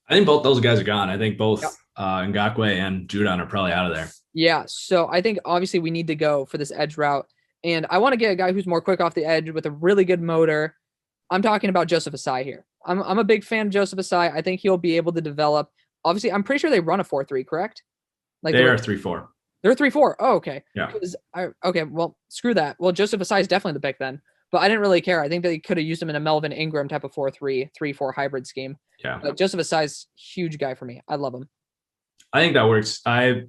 I think both those guys are gone. I think both Ngakoue and Judon are probably out of there. Yeah. So I think obviously we need to go for this edge route, and I want to get a guy who's more quick off the edge with a really good motor. I'm talking about Joseph Asai here. I'm a big fan of Joseph Asai. I think he'll be able to develop. Obviously, I'm pretty sure they run a 4-3, correct? Like they are 3-4. They're 3-4. Oh, okay. Yeah. Okay. Well, screw that. Well, Joseph Asai is definitely the pick then, but I didn't really care. I think they could have used him in a Melvin Ingram type of 4-3, 3-4 hybrid scheme. Yeah. But Joseph Asai's huge guy for me. I love him. I think that works. The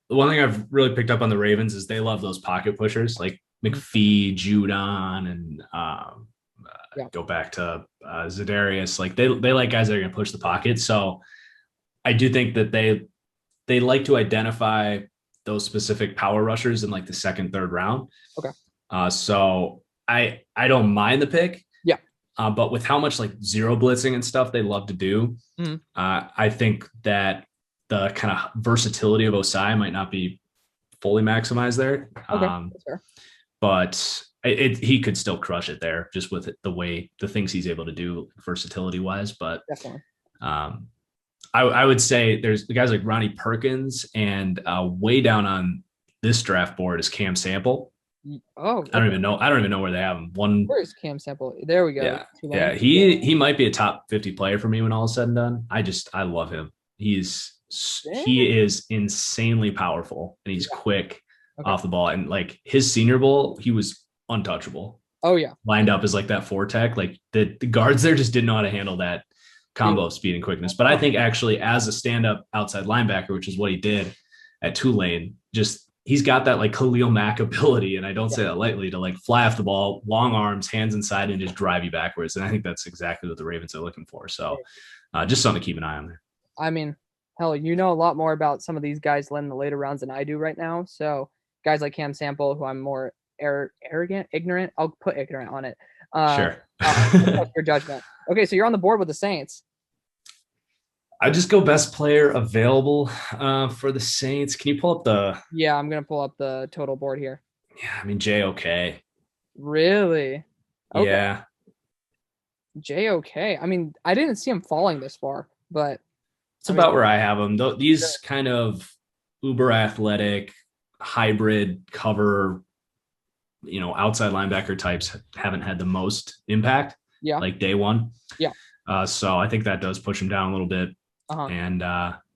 one thing I've really picked up on the Ravens is they love those pocket pushers like McPhee, Judon, and go back to Za'Darius. Like they like guys that are going to push the pocket. So I do think that they like to identify those specific power rushers in like the second, third round. Okay. So I don't mind the pick. Yeah. But with how much like zero blitzing and stuff they love to do, I think that the kind of versatility of Osai might not be fully maximize there. Okay, that's fair. But he could still crush it there just with the things he's able to do versatility wise. But Definitely. I would say there's the guys like Ronnie Perkins, and way down on this draft board is Cam Sample. Oh, okay. I don't even know where they have him. Where is Cam Sample? There we go. Yeah. He might be a top 50 player for me when all is said and done. I love him. He is insanely powerful, and he's quick off the ball. And like his Senior Bowl, he was untouchable. Oh yeah. Lined up as like that 4-tech. Like the guards there just didn't know how to handle that combo of speed and quickness. But I think actually as a stand-up outside linebacker, which is what he did at Tulane, he's got that like Khalil Mack ability, and I don't say that lightly, to like fly off the ball, long arms, hands inside, and just drive you backwards. And I think that's exactly what the Ravens are looking for. So just something to keep an eye on there. I mean, hell, you know a lot more about some of these guys in the later rounds than I do right now. So guys like Cam Sample, who I'm more ignorant. I'll put ignorant on it. Sure. Your judgment. Okay, so you're on the board with the Saints. I just go best player available for the Saints. Can you pull up the? Yeah, I'm gonna pull up the total board here. Yeah, I mean JOK. Really? Okay. Yeah. JOK. I mean, I didn't see him falling this far, but it's about where I have him. These kind of uber athletic hybrid cover, outside linebacker types haven't had the most impact. Yeah. Like day one. Yeah. So I think that does push him down a little bit. And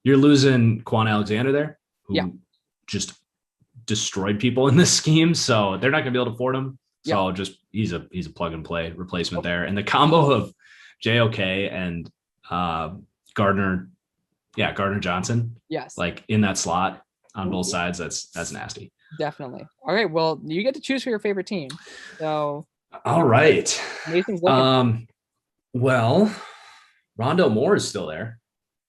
you're losing Quan Alexander there, who just destroyed people in this scheme. So they're not going to be able to afford him. So he's a plug and play replacement there. And the combo of JOK and Gardner Johnson, like in that slot on both sides, that's nasty. Definitely. All right. Well, you get to choose for your favorite team. So all right. Nathan's looking. Well, Rondale Moore is still there.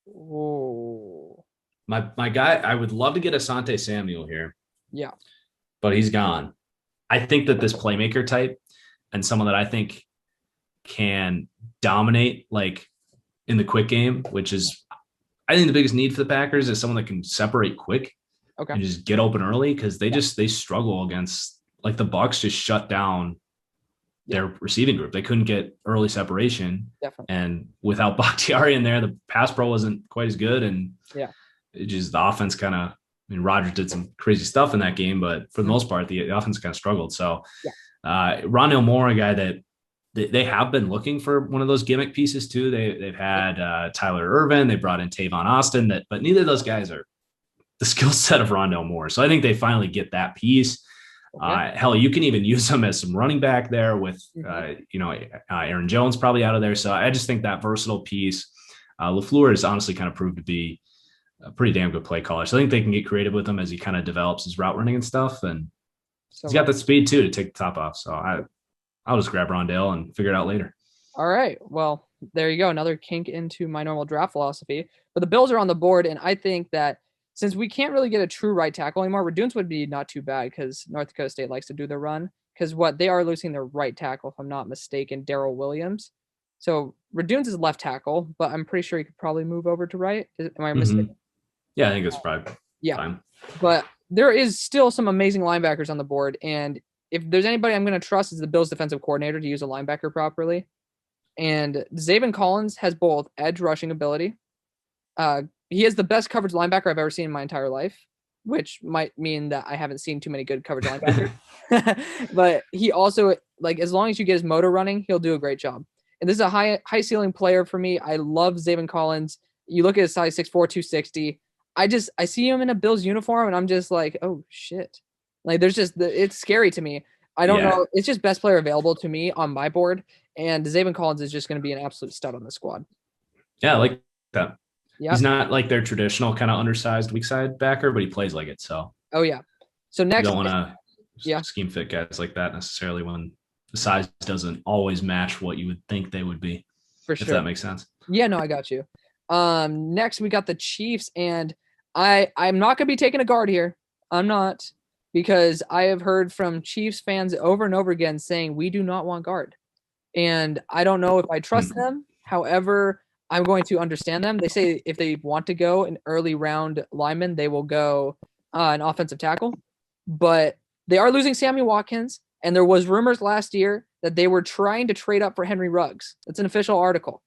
Whoa. My guy, I would love to get Asante Samuel here. Yeah. But he's gone. I think that this playmaker type and someone that I think can dominate like in the quick game, which is I think the biggest need for the Packers is someone that can separate quick and just get open early, because they struggle against, like, the Bucs just shut down their receiving group. They couldn't get early separation. Definitely. And without Bakhtiari in there, the pass pro wasn't quite as good. And it just, the offense kind of, Rodgers did some crazy stuff in that game, but for the most part, the offense kind of struggled. So Rondale Moore, a guy that they have been looking for one of those gimmick pieces too. They've had Tyler Ervin, they brought in Tavon Austin, but neither of those guys are the skill set of Rondale Moore. So I think they finally get that piece. Hell, you can even use him as some running back there with, Aaron Jones probably out of there. So I just think that versatile piece, LaFleur has honestly kind of proved to be a pretty damn good play caller. So I think they can get creative with him as he kind of develops his route running and stuff. And he's got the speed too to take the top off. So I'll just grab Rondale and figure it out later. All right. Well, there you go. Another kink into my normal draft philosophy. But the Bills are on the board, and I think that since we can't really get a true right tackle anymore, Raduns would be not too bad because North Dakota State likes to do the run. Because they are losing their right tackle, if I'm not mistaken, Darrell Williams. So Raduns is left tackle, but I'm pretty sure he could probably move over to right. Am I mistaken? Yeah, I think it's probably fine. But there is still some amazing linebackers on the board, and if there's anybody I'm going to trust, is the Bills defensive coordinator to use a linebacker properly. And Zaven Collins has both edge rushing ability. He is the best coverage linebacker I've ever seen in my entire life, which might mean that I haven't seen too many good coverage linebackers. But he also, like, as long as you get his motor running, he'll do a great job. And this is a high ceiling player for me. I love Zaven Collins. You look at his size, 6'4", 260. I see him in a Bills uniform, and I'm just like, oh shit. Like, it's scary to me. I don't know. It's just best player available to me on my board. And Zaven Collins is just going to be an absolute stud on the squad. Yeah, I like that. Yeah. He's not like their traditional kind of undersized weak side backer, but he plays like it. So. Oh yeah. So next. You don't want to scheme fit guys like that necessarily when the size doesn't always match what you would think they would be. For sure. If that makes sense. Yeah, no, I got you. Next we got the Chiefs, and I'm not going to be taking a guard here. I'm not, because I have heard from Chiefs fans over and over again saying we do not want guard. And I don't know if I trust them. However, I'm going to understand them. They say if they want to go an early round lineman, they will go an offensive tackle. but they are losing Sammy Watkins. And there was rumors last year that they were trying to trade up for Henry Ruggs. That's an official article.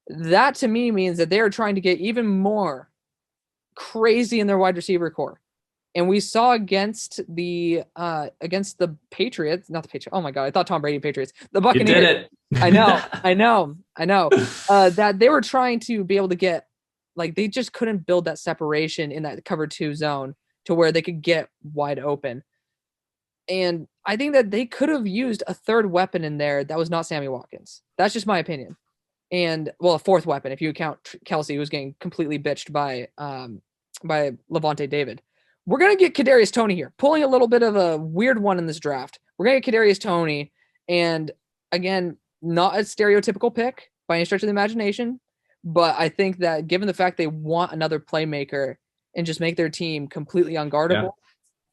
That to me means that they are trying to get even more crazy in their wide receiver core. And we saw against the Patriots, not the Patriots. Oh my God, I thought Tom Brady Patriots. The Buccaneers. You did it. I know. That they were trying to be able to get, like, they just couldn't build that separation in that cover 2 zone to where they could get wide open. And I think that they could have used a third weapon in there that was not Sammy Watkins. That's just my opinion. And a fourth weapon if you count Kelsey, who was getting completely bitched by Levante David. We're gonna get Kadarius Toney here, pulling a little bit of a weird one in this draft. We're gonna get Kadarius Toney, and again, not a stereotypical pick by any stretch of the imagination, but I think that given the fact they want another playmaker and just make their team completely unguardable,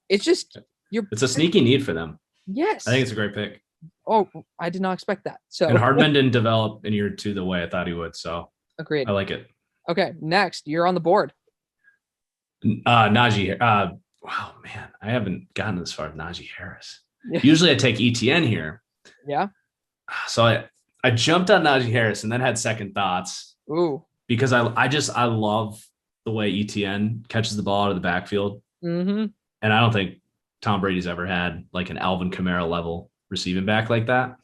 it's just it's a sneaky need for them. Yes, I think it's a great pick. Oh, I did not expect that. So and Hardman didn't develop in year 2 the way I thought he would. So agreed. I like it. Okay, next you're on the board. Najee. Wow, man, I haven't gotten as far as Najee Harris. Usually I take ETN here. Yeah. So I jumped on Najee Harris and then had second thoughts. Ooh. Because I love the way ETN catches the ball out of the backfield. Mm-hmm. And I don't think Tom Brady's ever had like an Alvin Kamara level receiving back like that.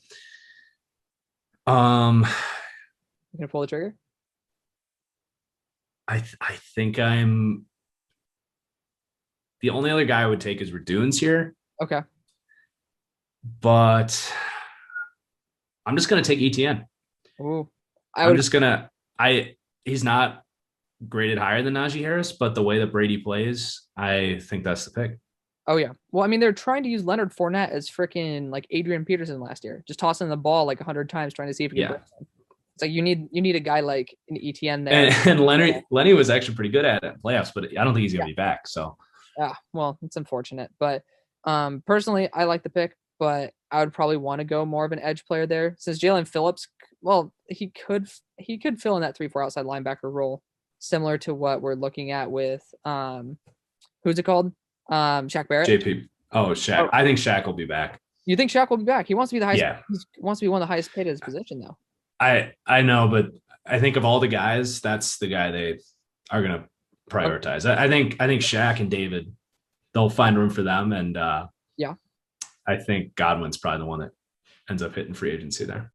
You gonna pull the trigger? I think I'm the only other guy I would take is Raduns here. Okay. But I'm just gonna take ETN. Ooh. He's not graded higher than Najee Harris, but the way that Brady plays, I think that's the pick. Oh, yeah. Well, I mean, they're trying to use Leonard Fournette as freaking like Adrian Peterson last year, just tossing the ball like 100 times trying to see if he can break them. It's like you need a guy like an ETN there. And Lenny was actually pretty good at it in playoffs, but I don't think he's going to be back. So, yeah, well, it's unfortunate. But personally, I like the pick, but I would probably want to go more of an edge player there since Jalen Phillips, well, he could fill in that 3-4 outside linebacker role, similar to what we're looking at with who's it called? Shaq Barrett. JP. Oh, Shaq. Oh. I think Shaq will be back. You think Shaq will be back? He wants to be the highest. Yeah. He wants to be one of the highest paid at his position, though. I know, but I think of all the guys, that's the guy they are going to prioritize. Okay. I think Shaq and David, they'll find room for them, and I think Godwin's probably the one that ends up hitting free agency there.